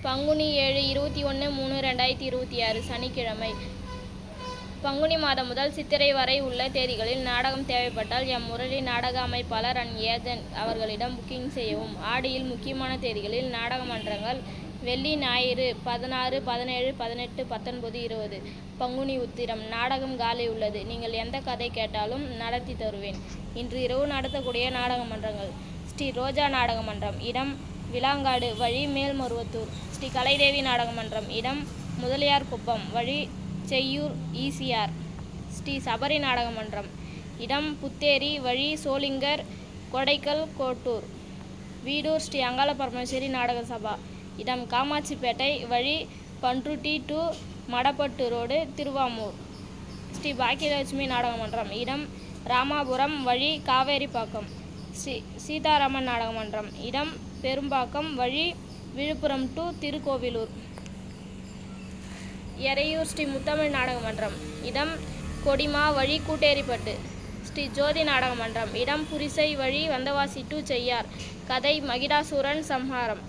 பங்குனி 7 21/3/2026 சனிக்கிழமை. பங்குனி மாதம் முதல் சித்திரை வரை உள்ள தேதிகளில் நாடகம் தேவைப்பட்டால் எம் முரளி நாடக அமைப்பாளர் அண்ட் ஏஜென்ட் அவர்களிடம் புக்கிங் செய்யவும். ஆடியில் முக்கியமான தேதிகளில் நாடக மன்றங்கள் வெள்ளி ஞாயிறு 16, 17, 18, 19, 20. பங்குனி உத்திரம் நாடகம் காலி உள்ளது. நீங்கள் எந்த கதை கேட்டாலும் நடத்தி தருவேன். இன்று இரவு நடத்தக்கூடிய நாடக மன்றங்கள்: ஸ்ரீ ரோஜா நாடக மன்றம், இடம் விளாங்காடு, வழி மேல்மருவத்தூர். ஸ்ரீ கலைதேவி நாடக மன்றம், இடம் முதலியார் குப்பம், வழி செய்யூர் ஈசிஆர். ஸ்ரீ சபரி நாடக மன்றம், இடம் புத்தேரி, வழி சோளிங்கர் கொடைக்கல் கோட்டூர். வீடூர் ஸ்ரீ அங்காள பரமேஸ்வரி நாடக சபா, இடம் காமாட்சிப்பேட்டை, வழி பண்ருட்டி டு மடப்பட்டு ரோடு, திருவாமூர். ஸ்ரீ பாக்கியலட்சுமி நாடக மன்றம், இடம் ராமாபுரம், வழி காவேரிப்பாக்கம். ஸ்ரீ சீதாராமன் நாடக மன்றம், இடம் பெரும்பாக்கம், வழி விழுப்புரம் டு திருக்கோவிலூர். எறையூர் ஸ்ரீ முத்தமிழ் நாடக மன்றம், இடம் கொடிமா, வழி கூட்டேரிப்பட்டு. ஸ்ரீ ஜோதி நாடக மன்றம், இடம் புரிசை, வழி வந்தவாசி டு செய்யார். கதை மகிடாசூரன் சம்ஹாரம்.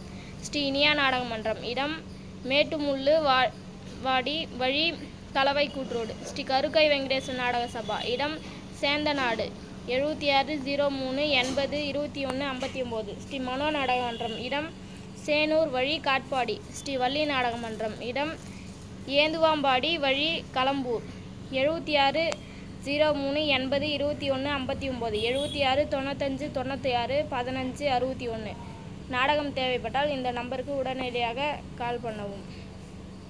ஸ்ரீ இனியா நாடக மன்றம், இடம் மேட்டுமுள்ளு வாடி, வழி கலவை கூட்ரோடு. ஸ்ரீ கருக்கை வெங்கடேசன் நாடக சபா, இடம் சேந்தநாடு, 7603802159. ஸ்ரீ மனோ நாடக மன்றம், இடம் சேனூர், வழி காட்பாடி. ஸ்ரீ வள்ளி நாடக மன்றம், இடம் ஏந்துவாம்பாடி, வழி களம்பூர், 7603802159. 7695961561. நாடகம் தேவைப்பட்டால் இந்த நம்பருக்கு உடனடியாக கால் பண்ணவும்.